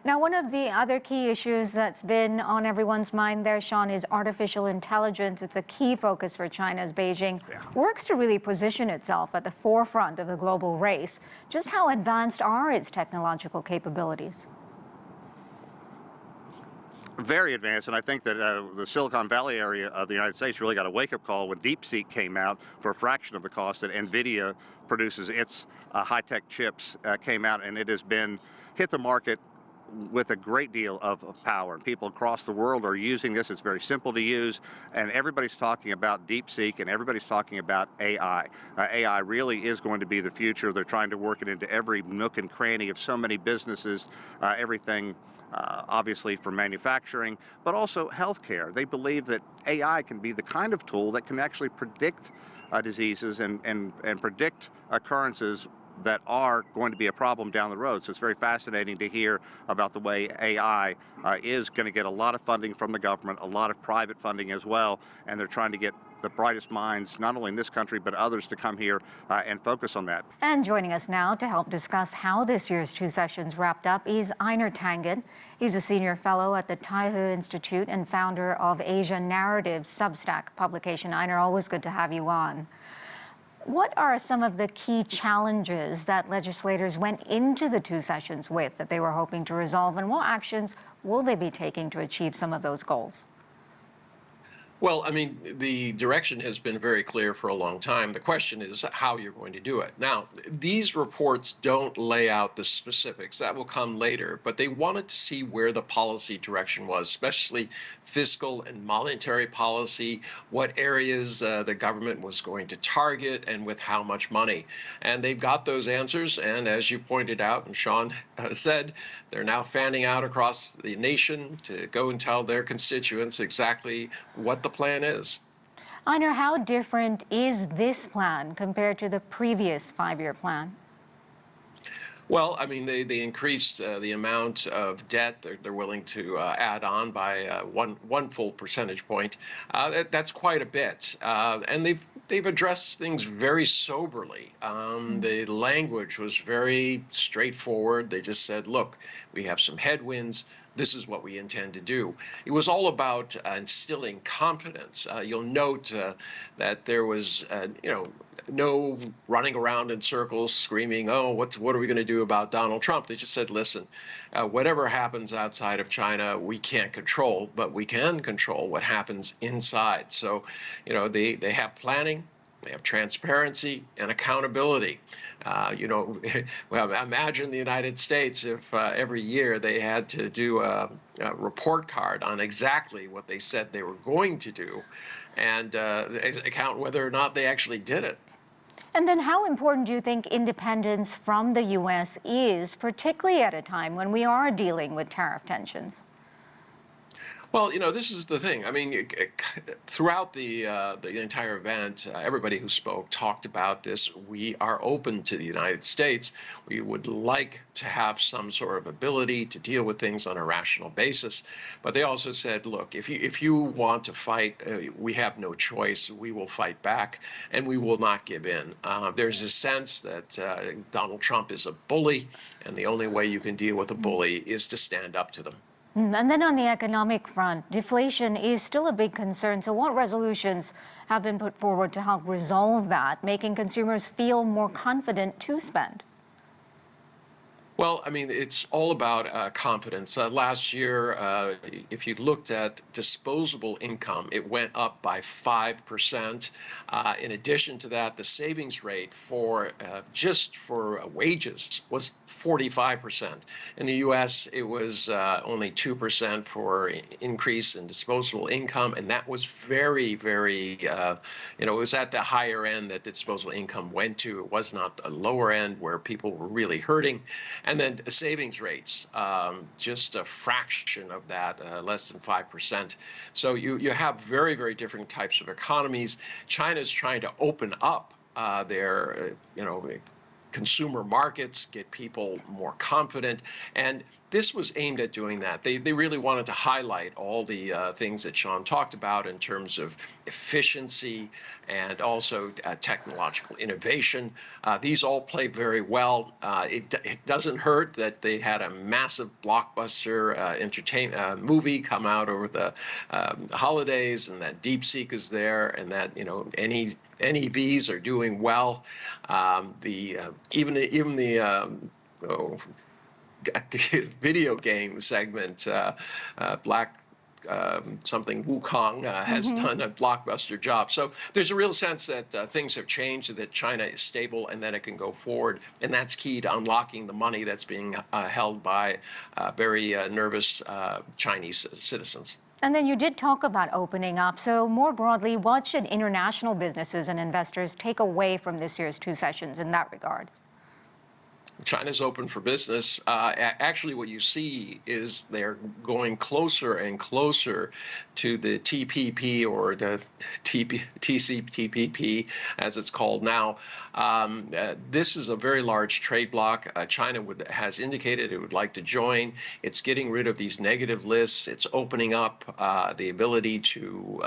Now, one of the other key issues that's been on everyone's mind there, Sean, is artificial intelligence. It's a key focus for China as Beijing works to really position itself at the forefront of the global race. Just how advanced are its technological capabilities? Very advanced, and I think that the Silicon Valley area of the United States really got a wake-up call when DeepSeek came out for a fraction of the cost that NVIDIA produces. Its high-tech chips came out, and it has been hit the market with a great deal of power, and people across the world are using this. It's very simple to use, and everybody's talking about DeepSeek, and everybody's talking about AI. AI really is going to be the future. They're trying to work it into every nook and cranny of so many businesses, everything obviously from manufacturing, but also healthcare. They believe that AI can be the kind of tool that can actually predict diseases and predict occurrences that are going to be a problem down the road. So it's very fascinating to hear about the way AI is going to get a lot of funding from the government, a lot of private funding as well, and they're trying to get the brightest minds, not only in this country, but others to come here and focus on that. And joining us now to help discuss how this year's two sessions wrapped up is Einar Tangen. He's a senior fellow at the Taihe Institute and founder of Asia Narratives Substack publication. Einar, always good to have you on. What are some of the key challenges that legislators went into the two sessions with that they were hoping to resolve, and what actions will they be taking to achieve some of those goals? Well, I mean, the direction has been very clear for a long time. The question is how you're going to do it. Now, these reports don't lay out the specifics. That will come later, but they wanted to see where the policy direction was, especially fiscal and monetary policy, what areas the government was going to target and with how much money. And they've got those answers. And as you pointed out, and Sean said, they're now fanning out across the nation to go and tell their constituents exactly what the plan is. Einar, how different is this plan compared to the previous five-year plan? Well, I mean, they increased the amount of debt they're willing to add on by one full percentage point. That's quite a bit, and they've addressed things very soberly. The language was very straightforward. They just said, "Look, we have some headwinds. This is what we intend to do." It was all about instilling confidence. You'll note that there was, no running around in circles screaming, "Oh, what are we going to do about Donald Trump?" They just said, "Listen, whatever happens outside of China, we can't control, but we can control what happens inside." So, they have planning. They have transparency and accountability. Well, imagine the United States if every year they had to do a report card on exactly what they said they were going to do and account whether or not they actually did it. And then how important do you think independence from the U.S. is, particularly at a time when we are dealing with tariff tensions? Well, this is the thing. I mean, throughout the entire event, everybody who spoke talked about this. We are open to the United States. We would like to have some sort of ability to deal with things on a rational basis. But they also said, look, if you want to fight, we have no choice. We will fight back, and we will not give in. There's a sense that Donald Trump is a bully, and the only way you can deal with a bully is to stand up to them. And then on the economic front, deflation is still a big concern. So what resolutions have been put forward to help resolve that, making consumers feel more confident to spend? Well, I mean, it's all about confidence. Last year, if you looked at disposable income, it went up by 5%. In addition to that, the savings rate for just for wages was 45%. In the U.S., it was only 2% for increase in disposable income, and that was very, very, it was at the higher end that the disposable income went to. It was not a lower end where people were really hurting. And then savings rates, just a fraction of that, less than 5%. So you have very, very different types of economies. China's trying to open up their, consumer markets, get people more confident. And this was aimed at doing that. They really wanted to highlight all the things that Sean talked about in terms of efficiency and also technological innovation. These all play very well. It doesn't hurt that they had a massive blockbuster movie come out over the holidays, and that DeepSeek is there, and that NEVs are doing well. Even the video game segment, Black something Wukong has done a blockbuster job. So there's a real sense that things have changed, that China is stable, and that it can go forward. And that's key to unlocking the money that's being held by very nervous Chinese citizens. And then you did talk about opening up. So more broadly, what should international businesses and investors take away from this year's two sessions in that regard? China's open for business. Actually, what you see is they're going closer and closer to the TPP, or the TCTP, as it's called now. This is a very large trade bloc. China has indicated it would like to join. It's getting rid of these negative lists. It's opening up the ability to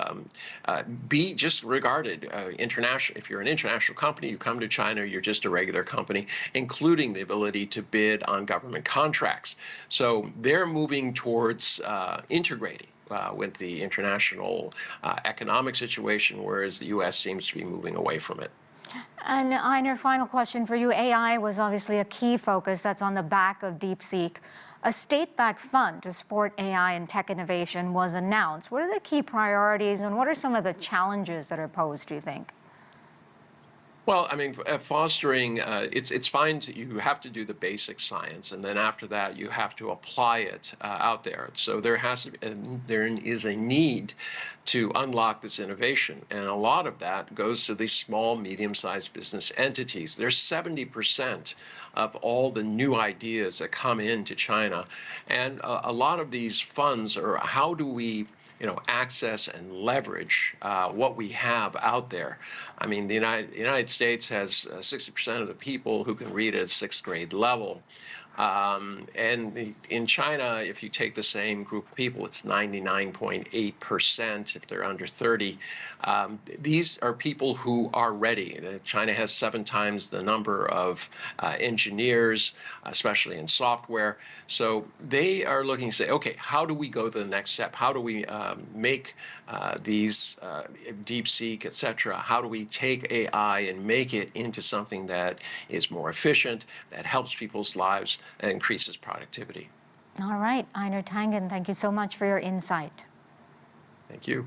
be just regarded international. If you're an international company, you come to China, you're just a regular company, including the ability to bid on government contracts. So they're moving towards integrating with the international economic situation, whereas the U.S. seems to be moving away from it. And Einar, final question for you. AI was obviously a key focus that's on the back of DeepSeek. A state-backed fund to support AI and tech innovation was announced. What are the key priorities, and what are some of the challenges that are posed, do you think? Well, I mean, fostering, it's fine. You have to do the basic science, and then after that, you have to apply it out there. So there is a need to unlock this innovation, and a lot of that goes to these small, medium-sized business entities. There's 70% of all the new ideas that come into China, and a lot of these funds are, how do we access and leverage what we have out there. I mean, the United States has 60% of the people who can read at a 6th grade level. And in China, if you take the same group of people, it's 99.8% if they're under 30. These are people who are ready. China has 7 times the number of engineers, especially in software. So they are looking to say, okay, how do we go to the next step? How do we make these DeepSeek, et cetera? How do we take AI and make it into something that is more efficient, that helps people's lives, and increases productivity? All right, Einar Tangen, thank you so much for your insight. Thank you.